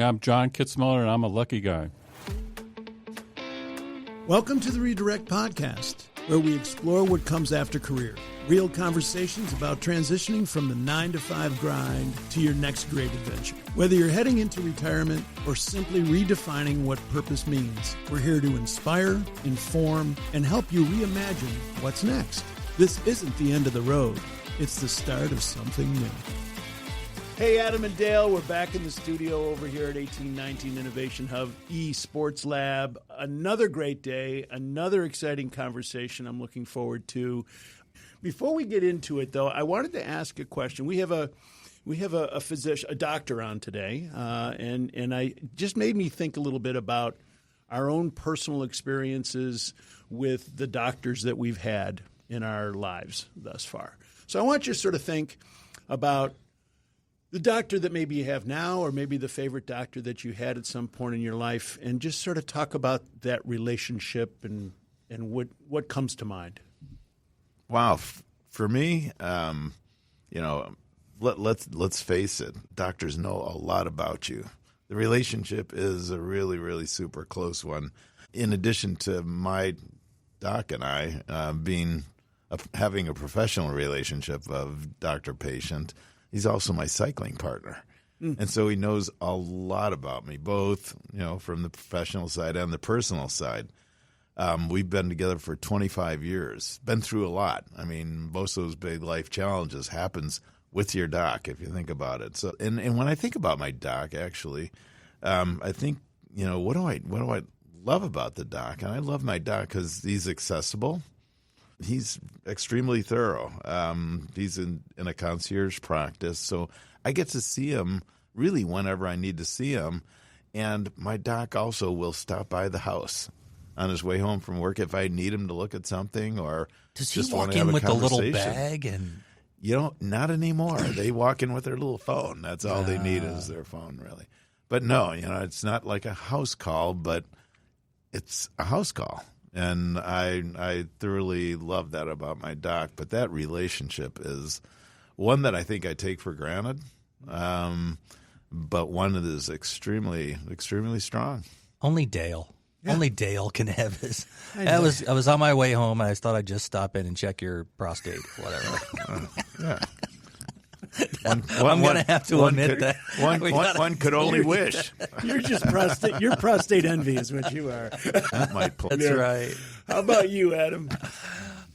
I'm John Kitzmiller, and I'm a lucky guy. Welcome to the Redirect Podcast, where we explore what comes after career. Real conversations about transitioning from the 9-to-5 grind to your next great adventure. Whether you're heading into retirement or simply redefining what purpose means, we're here to inspire, inform, and help you reimagine what's next. This isn't the end of the road. It's the start of something new. Hey, Adam and Dale, we're back in the studio over here at 1819 Innovation Hub eSports Lab. Another great day, another exciting conversation I'm looking forward to. Before we get into it, though, I wanted to ask a question. We have a physician, a doctor on today, and I just made me think a little bit about our own personal experiences with the doctors that we've had in our lives thus far. So I want you to sort of think about the doctor that maybe you have now, or maybe the favorite doctor that you had at some point in your life, and just sort of talk about that relationship and what comes to mind. Wow, for me, let's face it. Doctors know a lot about you. The relationship is a really, really super close one. In addition to my doc and I having a professional relationship of doctor-patient, he's also my cycling partner. And so he knows a lot about me, both, from the professional side and the personal side. We've been together for 25 years, been through a lot. I mean, most of those big life challenges happens with your doc, if you think about it. So, and when I think about my doc, actually, I think, what do I love about the doc? And I love my doc because he's accessible. He's extremely thorough. He's in a concierge practice, so I get to see him really whenever I need to see him. And my doc also will stop by the house on his way home from work if I need him to look at something, or does he just walk want to have in a with a little conversation. bag? And not anymore. They walk in with their little phone. That's all they need is their phone, really. But no, it's not like a house call, but it's a house call. And I thoroughly love that about my doc. But that relationship is one that I think I take for granted, but one that is extremely, extremely strong. Only Dale. Yeah. Only Dale can have his. I was on my way home, and I thought I'd just stop in and check your prostate, whatever. Yeah. I'm going to have to admit that. One could only wish. You're just prostate envy is what you are. That might pull. That's right. How about you, Adam?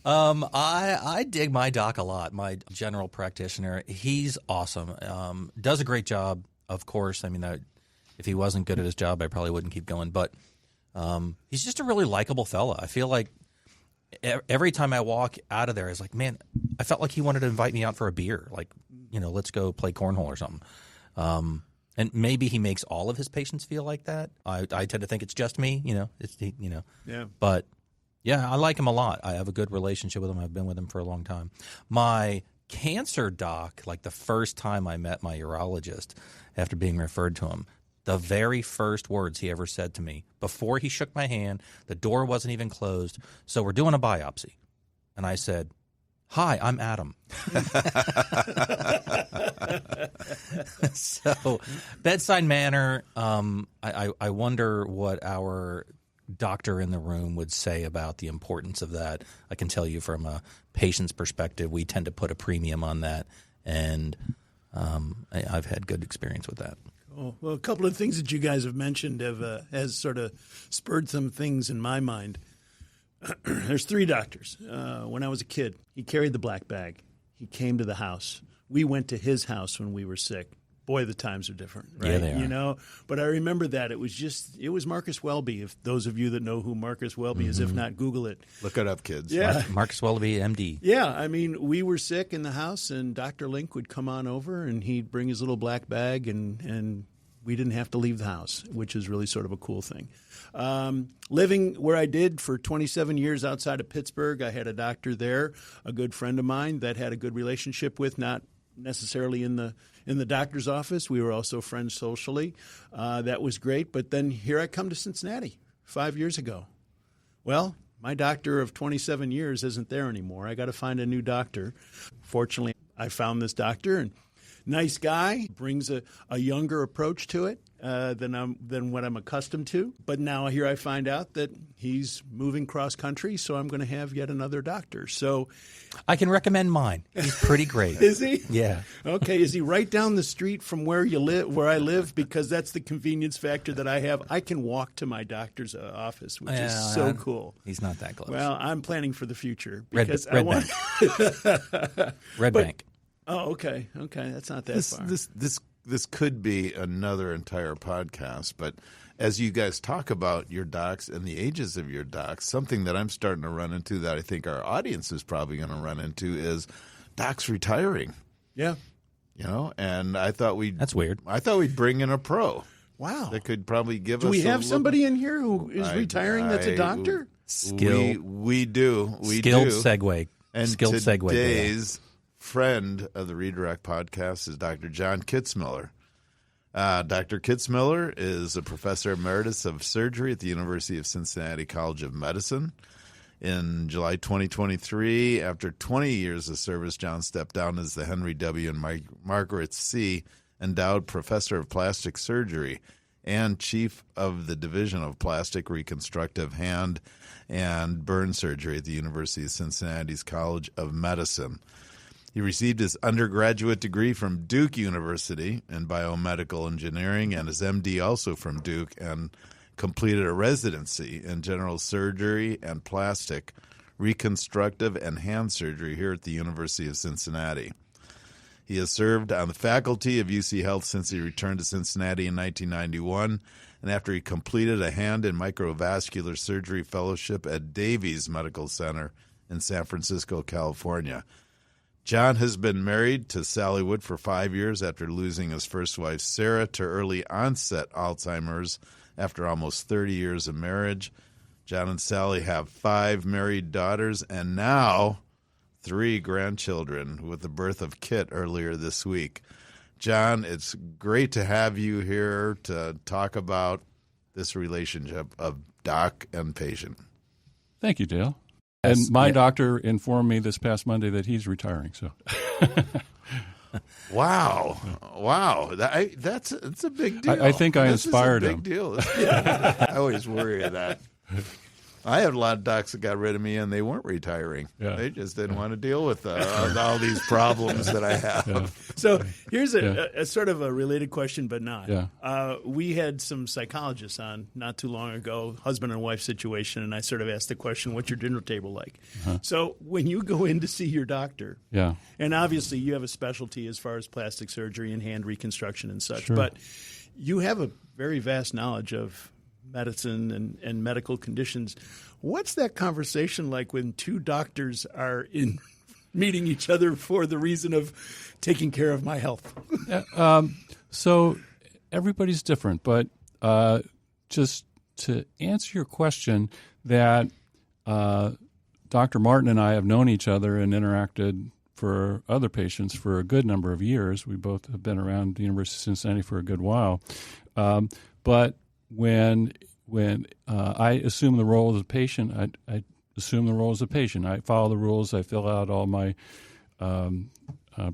I dig my doc a lot. My general practitioner, he's awesome. Does a great job, of course. I mean, if he wasn't good at his job, I probably wouldn't keep going. But he's just a really likable fella. I feel like every time I walk out of there, it's like, man, I felt like he wanted to invite me out for a beer. Like, let's go play cornhole or something. And maybe he makes all of his patients feel like that. I tend to think it's just me, Yeah. But yeah, I like him a lot. I have a good relationship with him. I've been with him for a long time. My cancer doc, like the first time I met my urologist after being referred to him, the very first words he ever said to me, before he shook my hand, the door wasn't even closed, so we're doing a biopsy. And I said, "Hi, I'm Adam." So, bedside manner, I wonder what our doctor in the room would say about the importance of that. I can tell you from a patient's perspective, we tend to put a premium on that, and I've had good experience with that. Oh, well, a couple of things that you guys have mentioned has sort of spurred some things in my mind. There's 3 doctors. When I was a kid, he carried the black bag. He came to the house. We went to his house when we were sick. Boy, the times are different, right? Yeah, they are. But I remember that it was Marcus Welby. If those of you that know who Marcus Welby is, if not, Google it. Look it up, kids. Yeah, Marcus Welby, MD. Yeah, I mean, we were sick in the house, and Dr. Link would come on over, and he'd bring his little black bag, and we didn't have to leave the house, which is really sort of a cool thing. Living where I did for 27 years outside of Pittsburgh, I had a doctor there, a good friend of mine that had a good relationship with, not necessarily in the doctor's office. We were also friends socially. That was great. But then here I come to Cincinnati 5 years ago. Well, my doctor of 27 years isn't there anymore. I got to find a new doctor. Fortunately, I found this doctor, and nice guy, brings a younger approach to it than what I'm accustomed to. But now here I find out that he's moving cross country, so I'm going to have yet another doctor. So I can recommend mine. He's pretty great. is he? Yeah. Okay. Is he right down the street from where you live, where I live? Because that's the convenience factor that I have. I can walk to my doctor's office, which is so cool. He's not that close. Well, I'm planning for the future Red because I want Red Bank. Oh, okay. Okay, that's not that far. This could be another entire podcast, but as you guys talk about your docs and the ages of your docs, something that I'm starting to run into that I think our audience is probably going to run into is docs retiring. Yeah. You know, and I thought That's weird. I thought we'd bring in a pro. Wow. That could probably give us. Do we have somebody in here who is retiring that's a doctor? We do. Skilled segue. And Skilled segue. Today's friend of the Redirect podcast is Dr. John Kitzmiller. Dr. Kitzmiller is a professor emeritus of surgery at the University of Cincinnati College of Medicine. In July 2023, after 20 years of service, John stepped down as the Henry W. and Margaret C. Endowed Professor of Plastic Surgery and Chief of the Division of Plastic, Reconstructive, Hand, and Burn Surgery at the University of Cincinnati's College of Medicine. He received his undergraduate degree from Duke University in biomedical engineering and his MD also from Duke, and completed a residency in general surgery and plastic, reconstructive, and hand surgery here at the University of Cincinnati. He has served on the faculty of UC Health since he returned to Cincinnati in 1991, and after he completed a hand and microvascular surgery fellowship at Davies Medical Center in San Francisco, California. John has been married to Sally Wood for 5 years after losing his first wife, Sarah, to early onset Alzheimer's after almost 30 years of marriage. John and Sally have 5 married daughters and now 3 grandchildren with the birth of Kit earlier this week. John, it's great to have you here to talk about this relationship of doc and patient. Thank you, Dale. And my doctor informed me this past Monday that he's retiring. So, wow, that's a big deal. I think I inspired him. Big deal. I always worry of that. I had a lot of docs that got rid of me, and they weren't retiring. Yeah. They just didn't want to deal with all these problems that I have. Yeah. So here's a sort of a related question, but not. Yeah. We had some psychologists on not too long ago, husband and wife situation, and I sort of asked the question, what's your dinner table like? Uh-huh. So when you go in to see your doctor, and obviously you have a specialty as far as plastic surgery and hand reconstruction and such, sure. but you have a very vast knowledge of medicine and medical conditions. What's that conversation like when 2 doctors are in meeting each other for the reason of taking care of my health? So everybody's different, but just to answer your question, that Dr. Martin and I have known each other and interacted for other patients for a good number of years. We both have been around the University of Cincinnati for a good while. But when I assume the role as a patient, I assume the role as a patient. I follow the rules. I fill out all my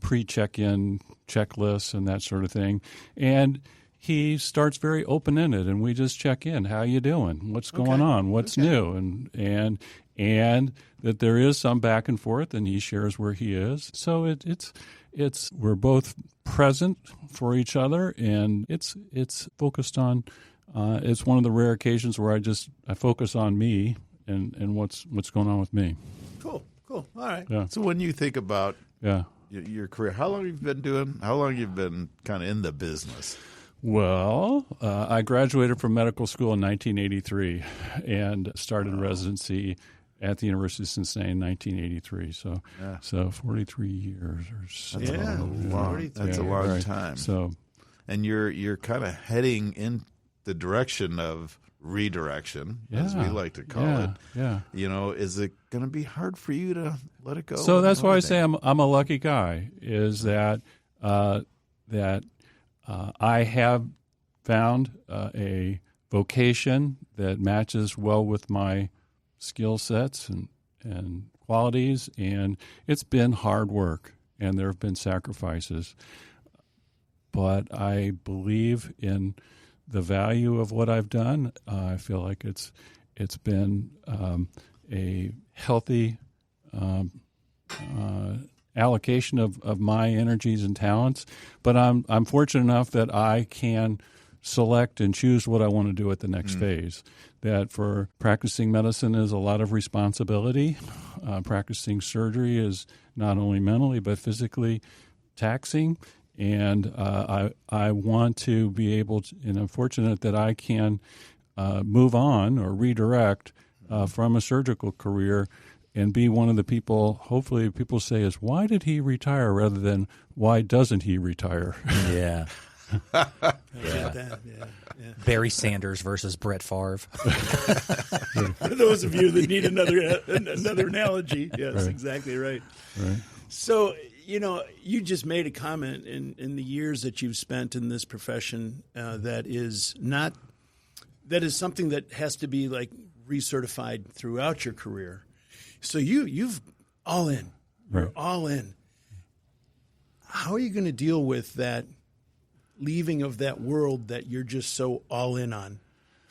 pre-check-in checklists and that sort of thing. And he starts very open-ended, and we just check in. How you doing? What's going on? What's new? And that there is some back and forth, and he shares where he is. So it's we're both present for each other, and it's focused on. It's one of the rare occasions where I focus on me and what's going on with me. Cool. All right. Yeah. So when you think about your career, how long have you been kind of in the business? Well, I graduated from medical school in 1983 and started residency at the University of Cincinnati in 1983. So 43 years or so. That's a long time. So, and you're kind of heading in the direction of redirection, as we like to call it. Yeah. You know, is it going to be hard for you to let it go? So that's why I say I'm a lucky guy. Is that I have found a vocation that matches well with my skill sets and qualities, and it's been hard work, and there have been sacrifices. but I believe in the value of what I've done. I feel like it's been a healthy allocation of my energies and talents. But I'm fortunate enough that I can select and choose what I want to do at the next phase. That for practicing medicine is a lot of responsibility. Practicing surgery is not only mentally but physically taxing. And I want to be able to, and I'm fortunate that I can move on or redirect from a surgical career and be one of the people, hopefully people say, is why did he retire rather than why doesn't he retire? Yeah. Yeah. Barry Sanders versus Brett Favre. For those of you that need another analogy, yes, right. Exactly right. Right. So, you just made a comment in the years that you've spent in this profession that is something that has to be like recertified throughout your career. So you've all in. You're right. all in. How are you going to deal with that leaving of that world that you're just so all in on?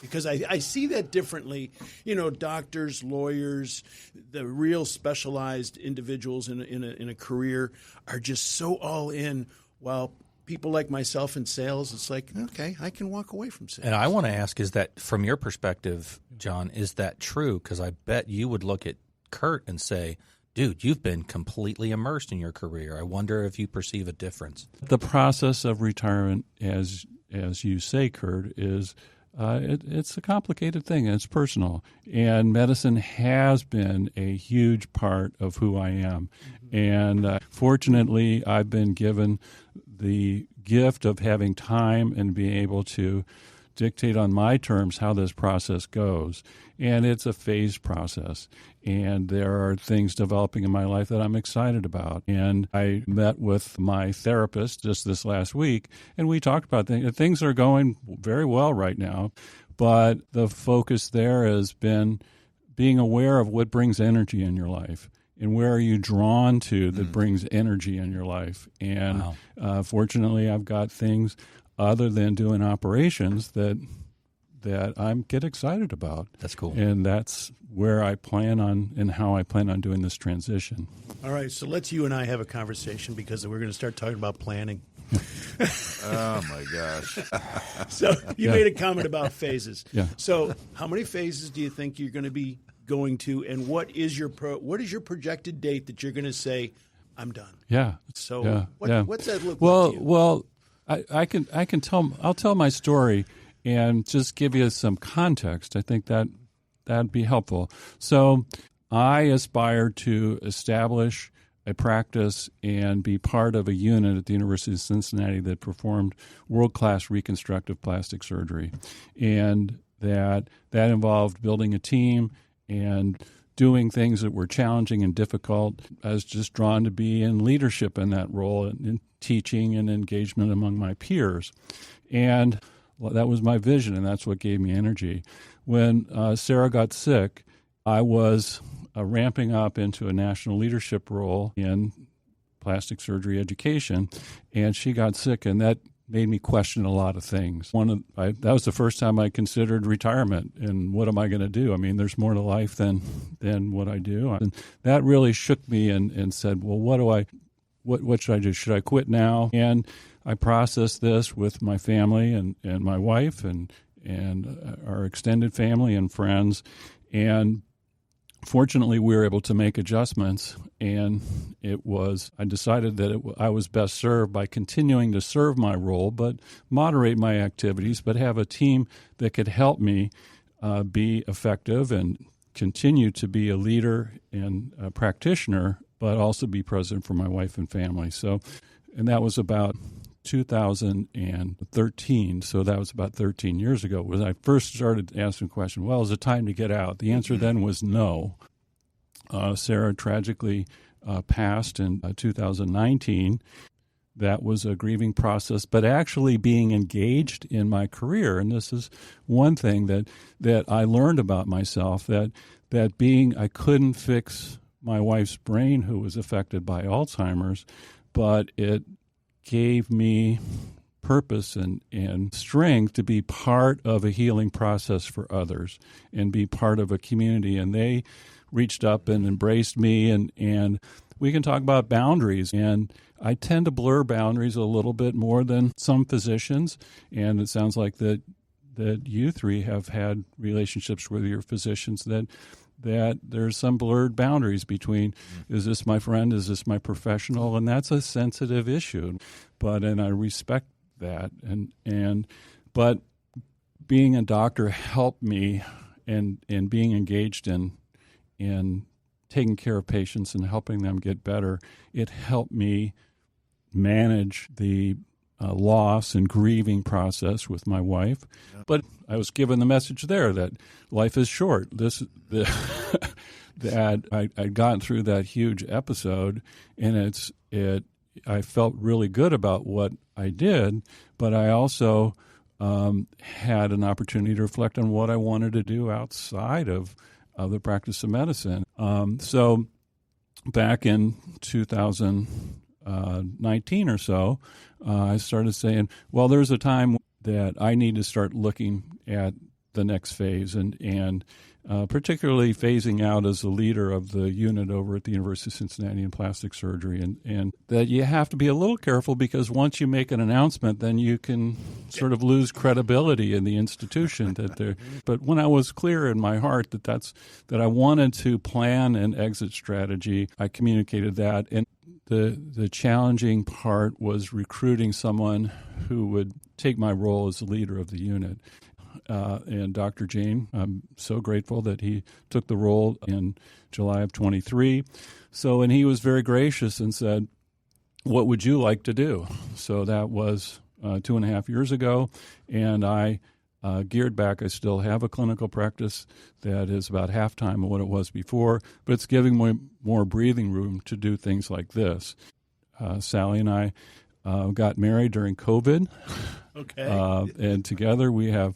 Because I see that differently. Doctors, lawyers, the real specialized individuals in a career are just so all in, while people like myself in sales, it's like, okay, I can walk away from sales. And I want to ask, is that, from your perspective, John, is that true? Because I bet you would look at Curt and say, dude, you've been completely immersed in your career. I wonder if you perceive a difference. The process of retirement, as you say, Curt, is it's a complicated thing. It's personal. And medicine has been a huge part of who I am. And fortunately, I've been given the gift of having time and being able to dictate on my terms how this process goes. And it's a phased process. And there are things developing in my life that I'm excited about. And I met with my therapist just this last week, and we talked about things. Things are going very well right now, but the focus there has been being aware of what brings energy in your life. And where are you drawn to that brings energy in your life? And fortunately, I've got things other than doing operations that I get excited about. That's cool. And that's where I plan on and how I plan on doing this transition. All right, so let's you and I have a conversation, because we're going to start talking about planning. Oh, my gosh. So you made a comment about phases. Yeah. So how many phases do you think you're going to be going to, and what is your projected date that you're going to say, I'm done? Yeah. So what's that look like to you? Well, I'll tell my story and just give you some context. I think that'd be helpful. So I aspired to establish a practice and be part of a unit at the University of Cincinnati that performed world-class reconstructive plastic surgery. And that involved building a team and doing things that were challenging and difficult. I was just drawn to be in leadership in that role, in teaching and engagement among my peers. And that was my vision, and that's what gave me energy. When Sarah got sick, I was ramping up into a national leadership role in plastic surgery education, and she got sick, and that made me question a lot of things. That was the first time I considered retirement, and what am I going to do? I mean, there's more to life than what I do. And that really shook me and said, well, what should I do? Should I quit now? And I processed this with my family and my wife and our extended family and friends. And fortunately, we were able to make adjustments. And I decided that I was best served by continuing to serve my role, but moderate my activities, but have a team that could help me be effective and continue to be a leader and a practitioner, but also be present for my wife and family. And that was about 2013, so that was about 13 years ago, when I first started asking the question, well, is it time to get out? The answer then was no. Sarah tragically passed in 2019. That was a grieving process, but actually being engaged in my career, and this is one thing that I learned about myself, that I couldn't fix my wife's brain, who was affected by Alzheimer's, but it gave me purpose and strength to be part of a healing process for others and be part of a community. And they reached up and embraced me, and we can talk about boundaries. And I tend to blur boundaries a little bit more than some physicians, and it sounds like that you three have had relationships with your physicians that there's some blurred boundaries between, is this my friend, is this my professional, and that's a sensitive issue. And I respect that, but being a doctor helped me, and being engaged in taking care of patients and helping them get better, it helped me manage the loss and grieving process with my wife. Yeah. But I was given the message there that life is short. That I'd gotten through that huge episode, and I felt really good about what I did, but I also had an opportunity to reflect on what I wanted to do outside of the practice of medicine. So back in 2019 or so, I started saying, well, there's a time that I need to start looking at the next phase, and particularly phasing out as the leader of the unit over at the University of Cincinnati in plastic surgery, and that you have to be a little careful, because once you make an announcement, then you can sort of lose credibility in the institution. But when I was clear in my heart that I wanted to plan an exit strategy, I communicated that, and the challenging part was recruiting someone who would take my role as the leader of the unit. And Dr. Jane, I'm so grateful that he took the role in July of 23. And he was very gracious and said, what would you like to do? So that was 2.5 years ago, and I geared back. I still have a clinical practice that is about half-time of what it was before, but it's giving me more breathing room to do things like this. Sally and I got married during COVID. Okay. And together we have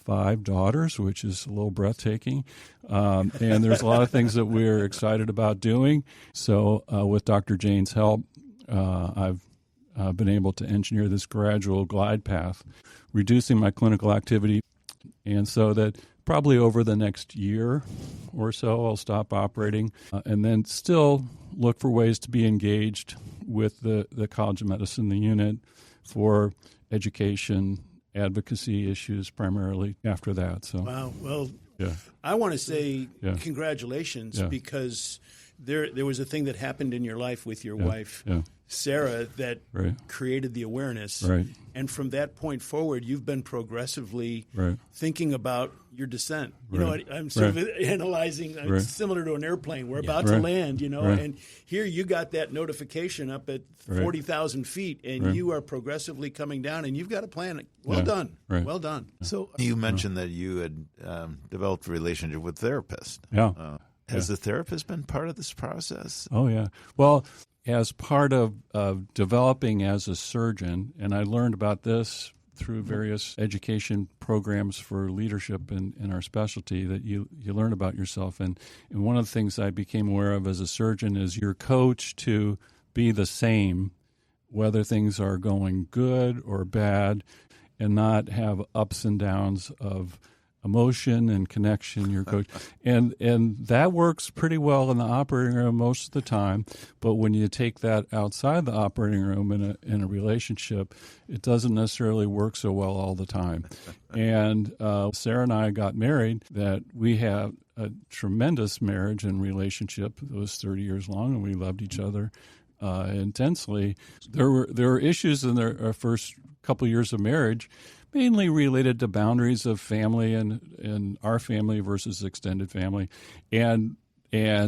5 daughters, which is a little breathtaking. And there's a lot of things that we're excited about doing. So with Dr. Jane's help, I've been able to engineer this gradual glide path, reducing my clinical activity. And so that probably over the next year or so, I'll stop operating and then still look for ways to be engaged with the College of Medicine, the unit, for education, advocacy issues primarily after that. So, wow. Well, yeah. I want to say congratulations, because there was a thing that happened in your life with your wife, Sarah, that created the awareness. Right. And from that point forward, you've been progressively thinking about your descent. You know, I'm sort of analyzing, similar to an airplane. We're about to land, and here you got that notification up at 40,000 feet, and you are progressively coming down, and you've got a plan. Well done. Well done. So you mentioned that you had developed a relationship with a therapist. Yeah. Has the therapist been part of this process? Oh, yeah. Well, as part of developing as a surgeon, and I learned about this through various education programs for leadership in our specialty, that you learn about yourself. And one of the things I became aware of as a surgeon is you're coached to be the same, whether things are going good or bad, and not have ups and downs of emotion and connection, your coach. And that works pretty well in the operating room most of the time. But when you take that outside the operating room in a relationship, it doesn't necessarily work so well all the time. And Sarah and I got married, that we had a tremendous marriage and relationship that was 30 years long, and we loved each other intensely. There were issues in our first couple years of marriage, mainly related to boundaries of family and our family versus extended family. And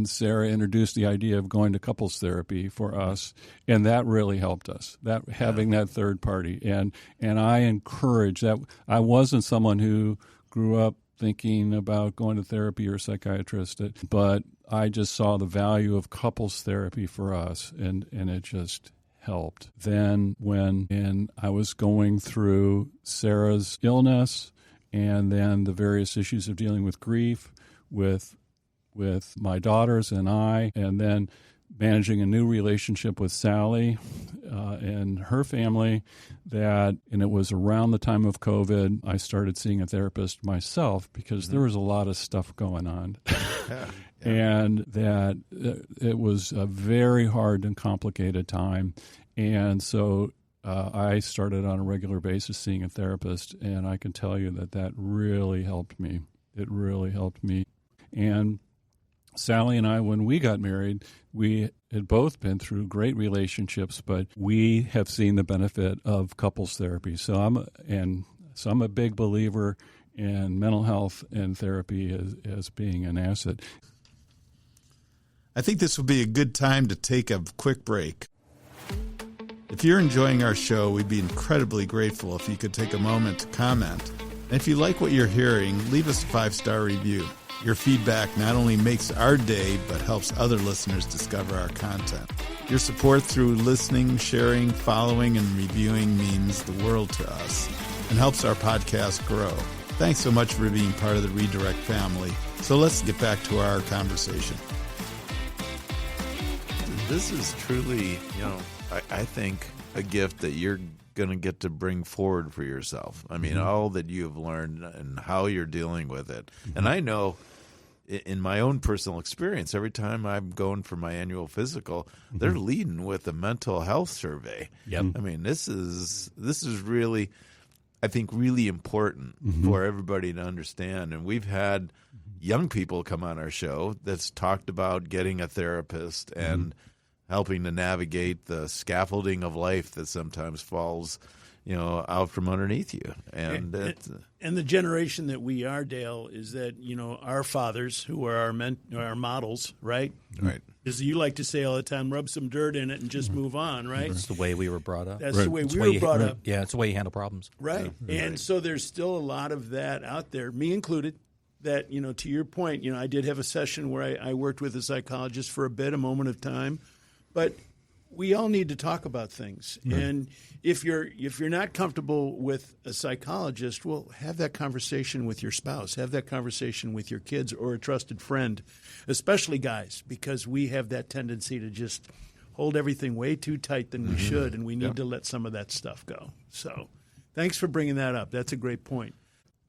Sarah introduced the idea of going to couples therapy for us, and that really helped us, having that third party. And I encourage that. I wasn't someone who grew up thinking about going to therapy or a psychiatrist, but I just saw the value of couples therapy for us, and it just helped. Then when I was going through Sarah's illness, and then the various issues of dealing with grief with my daughters and I, and then managing a new relationship with Sally and her family, and it was around the time of COVID, I started seeing a therapist myself because there was a lot of stuff going on. And that it was a very hard and complicated time. And so I started on a regular basis seeing a therapist, and I can tell you that really helped me. It really helped me. And Sally and I, when we got married, we had both been through great relationships, but we have seen the benefit of couples therapy. So I'm a big believer in mental health and therapy as being an asset. I think this would be a good time to take a quick break. If you're enjoying our show, we'd be incredibly grateful if you could take a moment to comment. And if you like what you're hearing, leave us a 5-star review. Your feedback not only makes our day, but helps other listeners discover our content. Your support through listening, sharing, following, and reviewing means the world to us and helps our podcast grow. Thanks so much for being part of the Redirect family. So let's get back to our conversation. This is truly, I think, a gift that you're going to get to bring forward for yourself. I mean, all that you have learned and how you're dealing with it. And I know in my own personal experience, every time I'm going for my annual physical, they're leading with a mental health survey. Yep. I mean, this is really, I think, really important for everybody to understand. And we've had young people come on our show that's talked about getting a therapist and helping to navigate the scaffolding of life that sometimes falls, out from underneath you. And the generation that we are, Dale, is that, our fathers, who are our models, right? Right. As you like to say all the time, rub some dirt in it and just move on, right? That's the way we were brought up. That's the way we were brought up. Yeah, it's the way you handle problems. Right. And so there's still a lot of that out there, me included, that, to your point, I did have a session where I worked with a psychologist for a moment of time. But we all need to talk about things. Right. And if you're not comfortable with a psychologist, well, have that conversation with your spouse. Have that conversation with your kids or a trusted friend, especially guys, because we have that tendency to just hold everything way too tight than we should, and we need to let some of that stuff go. So thanks for bringing that up. That's a great point.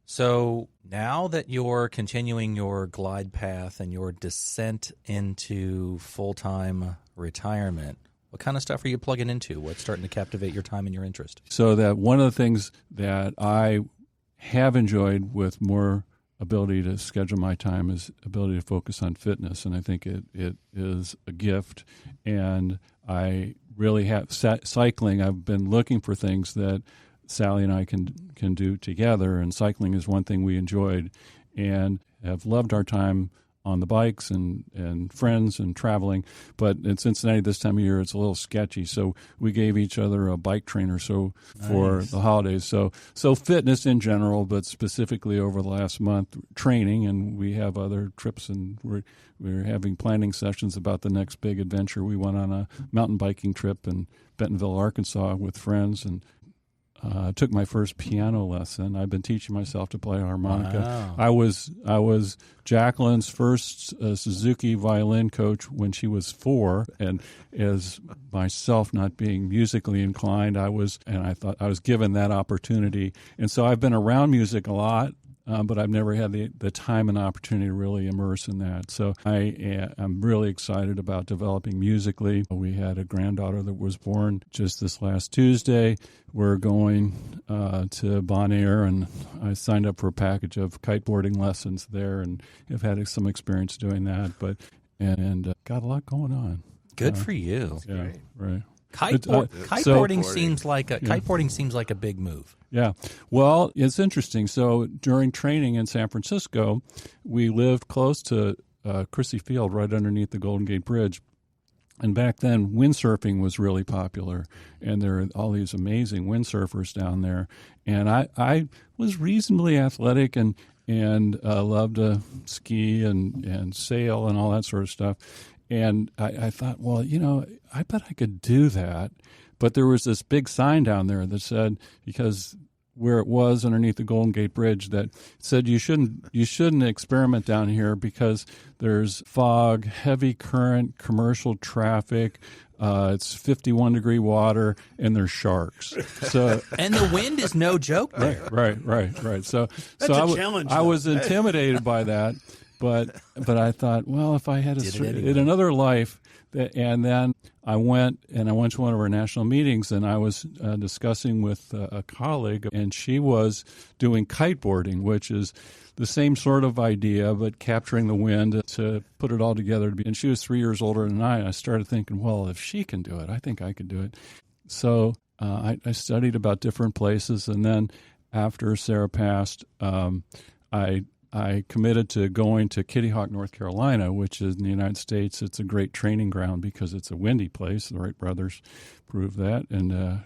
So now that you're continuing your glide path and your descent into full-time retirement, what kind of stuff are you plugging into? What's starting to captivate your time and your interest? So that one of the things that I have enjoyed with more ability to schedule my time is ability to focus on fitness, and I think it is a gift. And I really have cycling. I've been looking for things that Sally and I can do together, and cycling is one thing we enjoyed and have loved our time on the bikes and friends and traveling. But in Cincinnati this time of year, it's a little sketchy, so we gave each other a bike trainer for the holidays. So fitness in general, but specifically over the last month, training, and we have other trips, and we're having planning sessions about the next big adventure. We went on a mountain biking trip in Bentonville, Arkansas with friends, and took my first piano lesson. I've been teaching myself to play harmonica. Wow. I was Jacqueline's first Suzuki violin coach when she was 4, and as myself not being musically inclined, I thought I was given that opportunity. And so I've been around music a lot, but I've never had the time and opportunity to really immerse in that. So I'm really excited about developing musically. We had a granddaughter that was born just this last Tuesday. We're going to Bon Air, and I signed up for a package of kiteboarding lessons there, and have had some experience doing that. And got a lot going on. Good for you. Yeah, great. Right. Kiteboarding seems like a big move. Yeah. Well, it's interesting. So during training in San Francisco, we lived close to Crissy Field, right underneath the Golden Gate Bridge. And back then, windsurfing was really popular, and there are all these amazing windsurfers down there. And I was reasonably athletic and loved to ski and sail and all that sort of stuff. And I thought, well, I bet I could do that. But there was this big sign down there that said, because where it was underneath the Golden Gate Bridge that said you shouldn't experiment down here because there's fog, heavy current, commercial traffic. It's 51-degree water, and there's sharks. So and the wind is no joke there. Right. So That's a challenge, I though. was intimidated by that, but I thought, well, if I had in another life, and then I went to one of our national meetings, and I was discussing with a colleague, and she was doing kiteboarding, which is the same sort of idea, but capturing the wind to put it all together. And she was 3 years older than I. And I started thinking, well, if she can do it, I think I could do it. So I studied about different places. And then after Sarah passed, I committed to going to Kitty Hawk, North Carolina, which is in the United States. It's a great training ground because it's a windy place. The Wright brothers proved that, and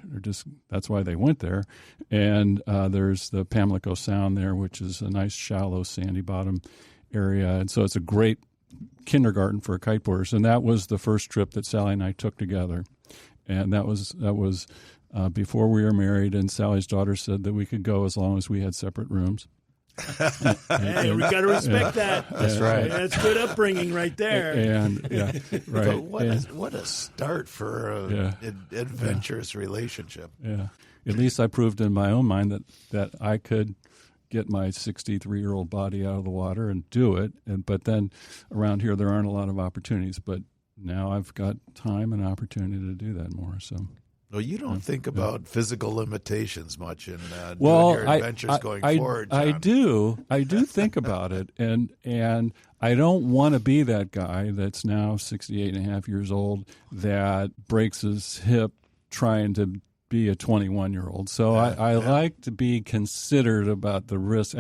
that's why they went there. And there's the Pamlico Sound there, which is a nice, shallow, sandy bottom area. And so it's a great kindergarten for kiteboarders. And that was the first trip that Sally and I took together. And that was before we were married. And Sally's daughter said that we could go as long as we had separate rooms. Hey, we got to respect that. That's right. That's good upbringing right there. And right. But what a start for an adventurous relationship. Yeah. At least I proved in my own mind that I could get my 63-year-old body out of the water and do it. But then around here there aren't a lot of opportunities. But now I've got time and opportunity to do that more. So. Well, you don't think about physical limitations much in doing well, your adventures going forward, John. I do think about it, and I don't want to be that guy that's now 68 and a half years old that breaks his hip trying to be a 21-year-old. So I like to be considered about the risk.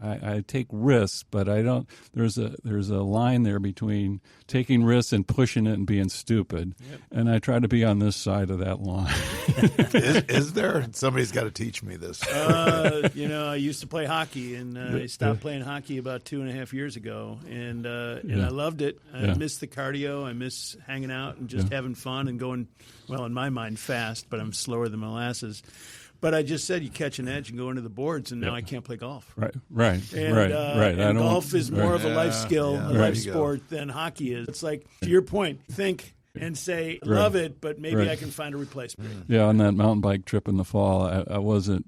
I take risks, but I don't. There's a line there between taking risks and pushing it and being stupid, and I try to be on this side of that line. Is there? Somebody's got to teach me this. I used to play hockey, and I stopped playing hockey about 2.5 years ago, and I loved it. I miss the cardio. I miss hanging out and just having fun and going, well, in my mind, fast, but I'm slower than molasses. But I just said you catch an edge and go into the boards, and now I can't play golf. Right. And golf is more of a life skill, a life sport than hockey is. It's like, to your point, think and say, love it, but maybe I can find a replacement. Yeah, on that mountain bike trip in the fall, I wasn't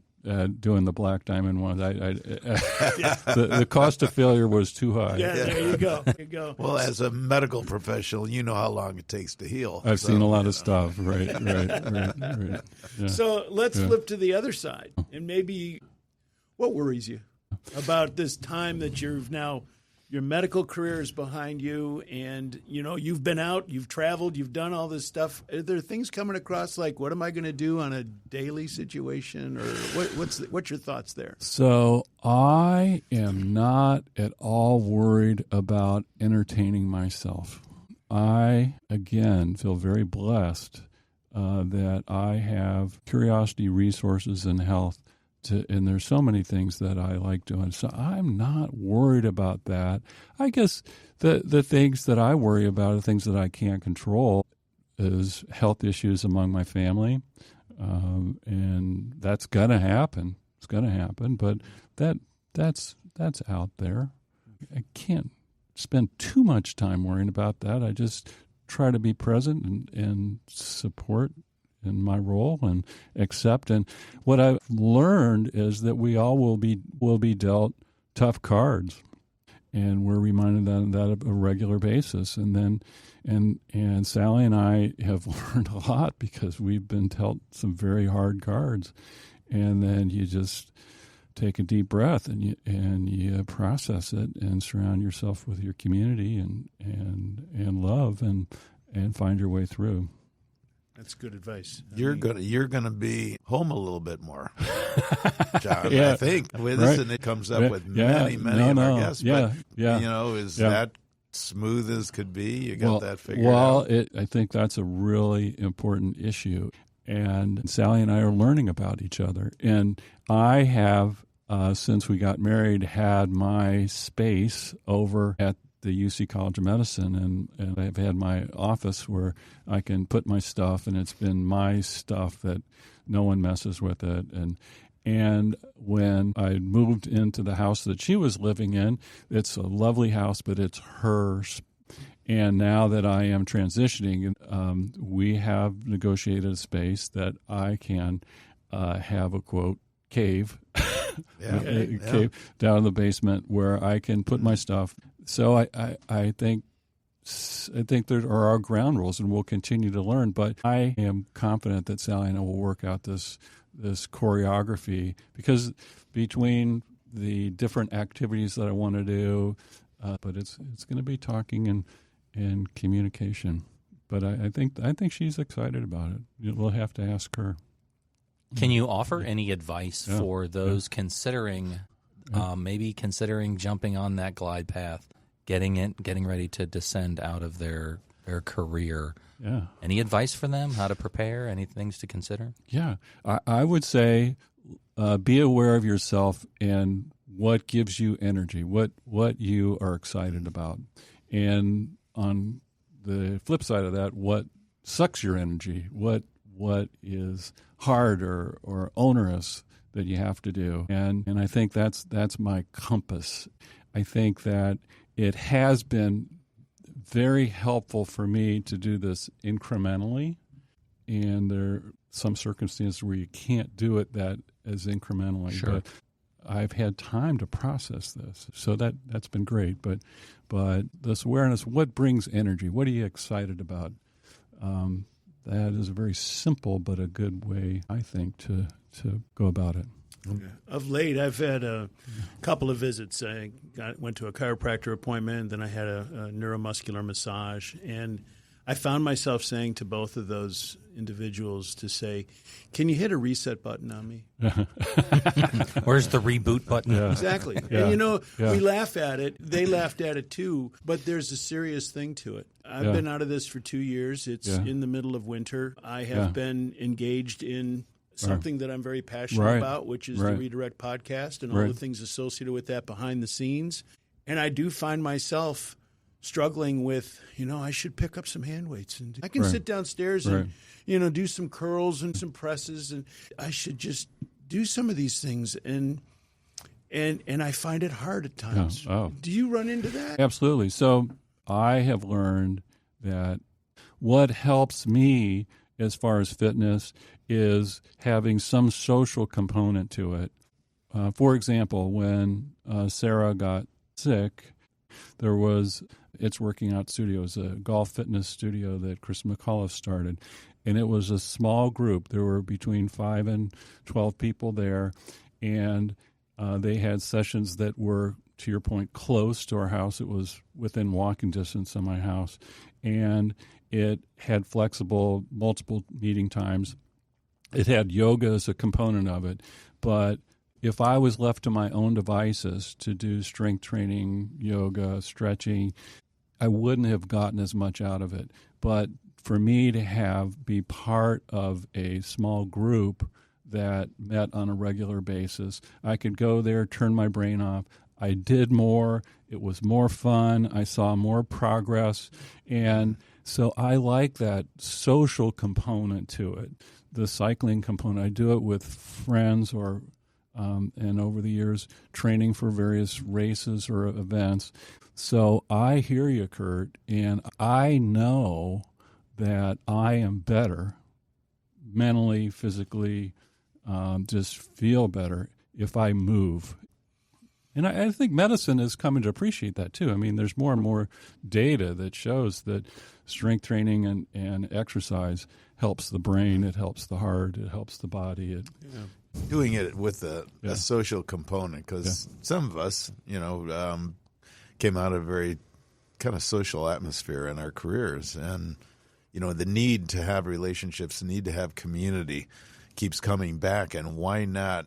doing the Black Diamond ones. The cost of failure was too high. Yeah, there you go. Well, as a medical professional, you know how long it takes to heal. I've seen a lot of stuff. Right. Yeah. So let's flip to the other side. And maybe what worries you about this time that your medical career is behind you, and you've been out, you've traveled, you've done all this stuff. Are there things coming across like, what am I going to do on a daily situation, or what's your thoughts there? So I am not at all worried about entertaining myself. I, again, feel very blessed that I have curiosity, resources, and health. And there's so many things that I like doing. So I'm not worried about that. I guess the things that I worry about are things that I can't control is health issues among my family. And that's going to happen. It's going to happen. But that's out there. I can't spend too much time worrying about that. I just try to be present and support in my role and accept. And what I've learned is that we all will be dealt tough cards, and we're reminded that on a regular basis. And then and Sally and I have learned a lot because we've been dealt some very hard cards. And then you just take a deep breath and you process it and surround yourself with your community and love and find your way through. That's good advice. You're gonna be home a little bit more, John. Yeah. I think. And it comes up with many of our guests. But, is that smooth as could be? You got that figured out? I think that's a really important issue. And Sally and I are learning about each other. And I have, since we got married, had my space over at the UC College of Medicine, and I've had my office where I can put my stuff, and it's been my stuff that no one messes with it. And when I moved into the house that she was living in, it's a lovely house, but it's hers. And now that I am transitioning, we have negotiated a space that I can have a, quote, cave, cave down in the basement where I can put my stuff. So I think there are our ground rules, and we'll continue to learn. But I am confident that Sally and I will work out this choreography, because between the different activities that I want to do, but it's going to be talking and communication. But I think she's excited about it. We'll have to ask her. Can you offer any advice for those considering, maybe considering jumping on that glide path, getting ready to descend out of their career? Yeah. Any advice for them? How to prepare? Any things to consider? Yeah. I would say be aware of yourself and what gives you energy, what you are excited about. And on the flip side of that, what sucks your energy, what is hard or onerous that you have to do. And I think that's my compass. I think that it has been very helpful for me to do this incrementally, and there are some circumstances where you can't do it that as incrementally. Sure. But I've had time to process this, so that's been great. But this awareness, what brings energy? What are you excited about? That is a very simple but a good way, I think, to go about it. Of late, I've had a couple of visits. I went to a chiropractor appointment, then I had a neuromuscular massage, and I found myself saying to both of those individuals to say, "Can you hit a reset button on me?" Where's the reboot button? Yeah. Exactly. Yeah. And, Yeah. we laugh at it. They laughed at it too, but there's a serious thing to it. I've been out of this for 2 years. It's in the middle of winter. I have been engaged in something that I'm very passionate about, which is the Redirect podcast and all the things associated with that behind the scenes. And I do find myself struggling with, I should pick up some hand weights, and I can sit downstairs and, do some curls and some presses, and I should just do some of these things. And I find it hard at times. Oh. Do you run into that? Absolutely. So I have learned that what helps me as far as fitness is having some social component to it. For example, when Sarah got sick, there was It's Working Out Studios, a golf fitness studio that Chris McAuliffe started. And it was a small group. There were between 5 and 12 people there. And they had sessions that were, to your point, close to our house. It was within walking distance of my house. And it had flexible, multiple meeting times. It had yoga as a component of it. But if I was left to my own devices to do strength training, yoga, stretching, I wouldn't have gotten as much out of it. But for me to be part of a small group that met on a regular basis, I could go there, turn my brain off. I did more. It was more fun. I saw more progress. And so I like that social component to it, the cycling component. I do it with friends and over the years, training for various races or events. So I hear you, Curt, and I know that I am better mentally, physically, just feel better if I move. And I think medicine is coming to appreciate that too. I mean, there's more and more data that shows that strength training and exercise helps the brain, it helps the heart, it helps the body. Doing it with a social component, because some of us, came out of a very kind of social atmosphere in our careers. And, the need to have relationships, the need to have community keeps coming back. And why not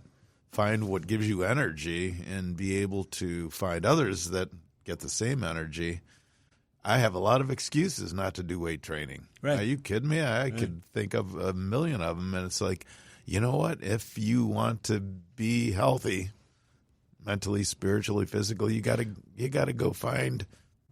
find what gives you energy and be able to find others that get the same energy? I have a lot of excuses not to do weight training. Right. Are you kidding me? I could think of a million of them. And it's like, you know what? If you want to be healthy, mentally, spiritually, physically, you got to go find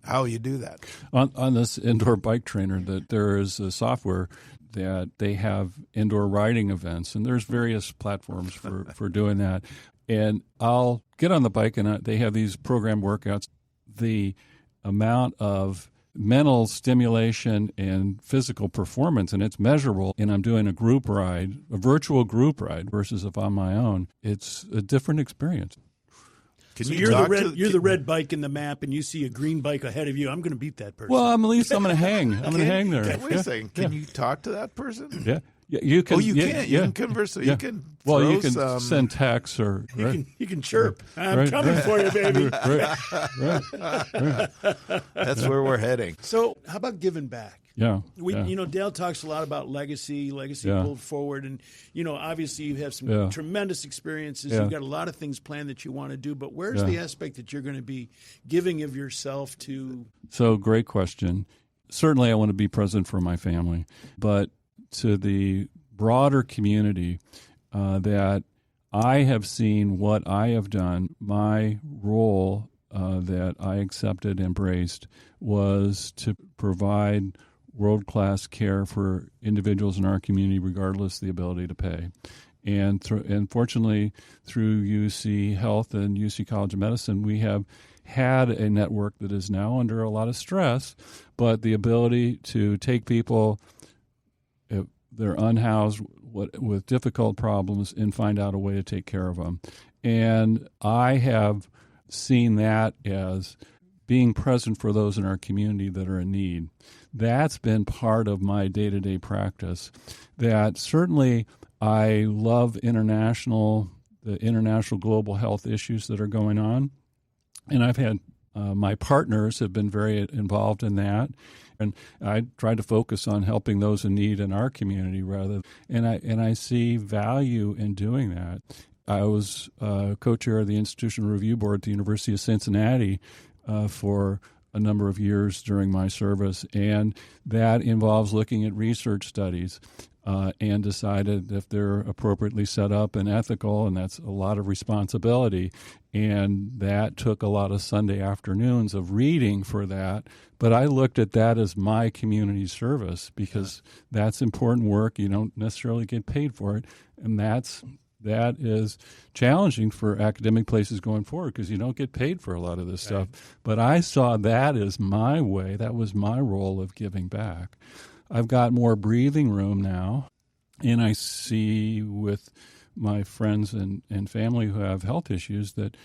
how you do that. On this indoor bike trainer, that there is a software that they have indoor riding events, and there's various platforms for doing that. And I'll get on the bike, and they have these programmed workouts. The amount of mental stimulation and physical performance, and it's measurable. And I'm doing a group ride, a virtual group ride, versus if I'm my own. It's a different experience. So you're the red bike in the map, and you see a green bike ahead of you. I'm going to beat that person. Well, at least I'm going to hang. I'm going to hang there. Wait a second. Can you talk to that person? Yeah. Yeah, you can. Oh, you can. You can converse. So you can. Well, you can send texts or you can chirp. I'm coming for you, baby. Right. That's where we're heading. So, how about giving back? Yeah. Dale talks a lot about legacy pulled forward, and obviously you have some tremendous experiences. You've got a lot of things planned that you want to do, but where's the aspect that you're going to be giving of yourself to? So, great question. Certainly, I want to be present for my family, but to the broader community, that I have seen what I have done. My role that I accepted, embraced, was to provide world-class care for individuals in our community, regardless of the ability to pay. And fortunately, through UC Health and UC College of Medicine, we have had a network that is now under a lot of stress, but the ability to take people, if they're unhoused with difficult problems, and find out a way to take care of them. And I have seen that as being present for those in our community that are in need. That's been part of my day-to-day practice. That certainly I love the international global health issues that are going on. And I've had my partners have been very involved in that. And I try to focus on helping those in need in our community and I see value in doing that. I was co-chair of the Institutional Review Board at the University of Cincinnati for a number of years during my service, and that involves looking at research studies and decided if they're appropriately set up and ethical, and that's a lot of responsibility. And that took a lot of Sunday afternoons of reading for that. But I looked at that as my community service because that's important work. You don't necessarily get paid for it. And that is challenging for academic places going forward because you don't get paid for a lot of this stuff. But I saw that as my way. That was my role of giving back. I've got more breathing room now, and I see with my friends and family who have health issues that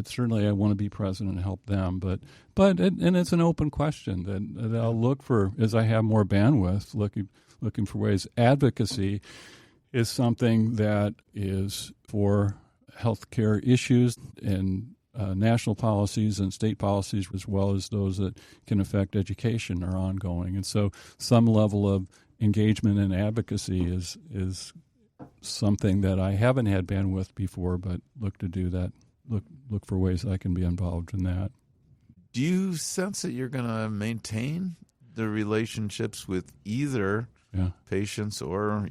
certainly I want to be present and help them. But it's an open question that I'll look for as I have more bandwidth, looking for ways. Advocacy is something that is for healthcare issues and national policies and state policies, as well as those that can affect education, are ongoing. And so some level of engagement and advocacy is something that I haven't had bandwidth before, but look to do that. Look for ways I can be involved in that. Do you sense that you're going to maintain the relationships with either patients or,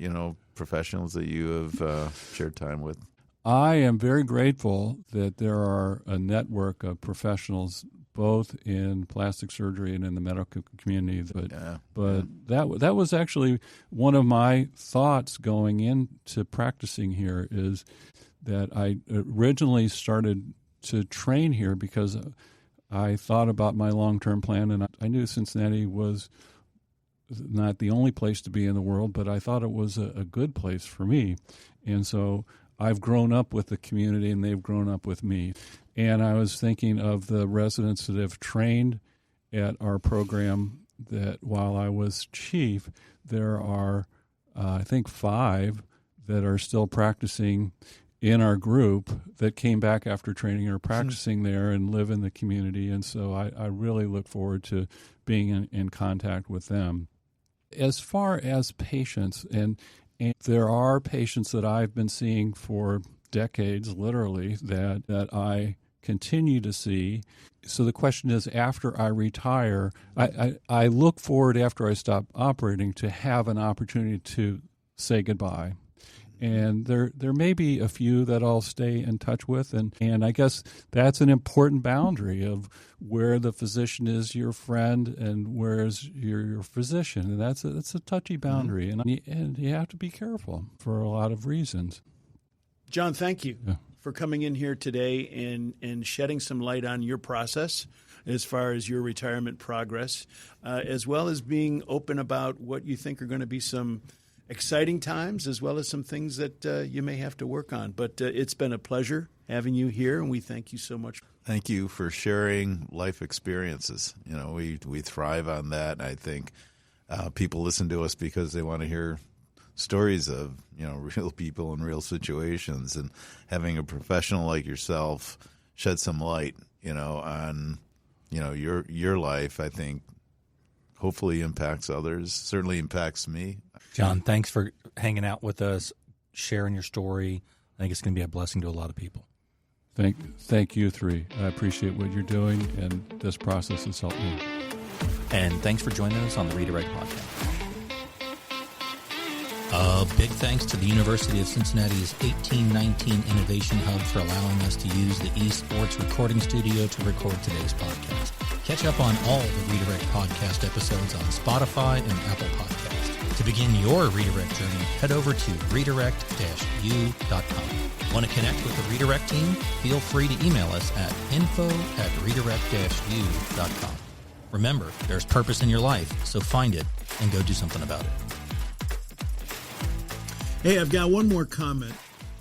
professionals that you have shared time with? I am very grateful that there are a network of professionals both in plastic surgery and in the medical community. But that was actually one of my thoughts going into practicing here, is that I originally started to train here because I thought about my long-term plan, and I knew Cincinnati was not the only place to be in the world, but I thought it was a good place for me. And so I've grown up with the community, and they've grown up with me. And I was thinking of the residents that have trained at our program, that while I was chief, there are, I think, 5 that are still practicing in our group that came back after training or practicing there and live in the community. And so I really look forward to being in contact with them. As far as patients, and there are patients that I've been seeing for decades, literally, that I continue to see. So the question is, after I retire, I look forward, after I stop operating, to have an opportunity to say goodbye. And there may be a few that I'll stay in touch with, and I guess that's an important boundary of where the physician is your friend and where's your physician, and that's a touchy boundary, and you have to be careful for a lot of reasons. John, thank you for coming in here today and shedding some light on your process as far as your retirement progress, as well as being open about what you think are going to be some exciting times as well as some things that you may have to work on. But it's been a pleasure having you here, and we thank you so much. Thank you for sharing life experiences. You know, we thrive on that. I think people listen to us because they want to hear stories of, you know, real people and real situations, and having a professional like yourself shed some light, you know, on, you know, your life, I think hopefully impacts others, certainly impacts me. John, thanks for hanging out with us, sharing your story. I think it's going to be a blessing to a lot of people. Thank you three. I appreciate what you're doing, and this process has helped me. And thanks for joining us on the Redirect Podcast. A big thanks to the University of Cincinnati's 1819 Innovation Hub for allowing us to use the eSports recording studio to record today's podcast. Catch up on all the Redirect Podcast episodes on Spotify and Apple Podcasts. To begin your redirect journey, head over to redirect-u.com. Want to connect with the Redirect team? Feel free to email us at info@redirect-u.com. Remember, there's purpose in your life, so find it and go do something about it. Hey, I've got one more comment.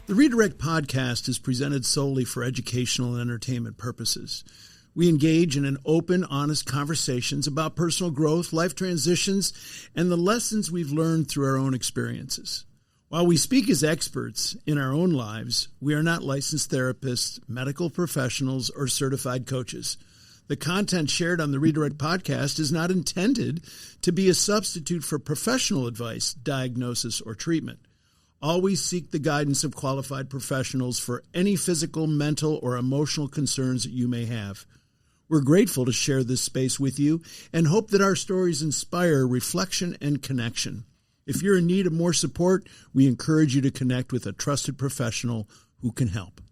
The Redirect Podcast is presented solely for educational and entertainment purposes. We engage in an open, honest conversations about personal growth, life transitions, and the lessons we've learned through our own experiences. While we speak as experts in our own lives, we are not licensed therapists, medical professionals, or certified coaches. The content shared on the Redirect Podcast is not intended to be a substitute for professional advice, diagnosis, or treatment. Always seek the guidance of qualified professionals for any physical, mental, or emotional concerns that you may have. We're grateful to share this space with you and hope that our stories inspire reflection and connection. If you're in need of more support, we encourage you to connect with a trusted professional who can help.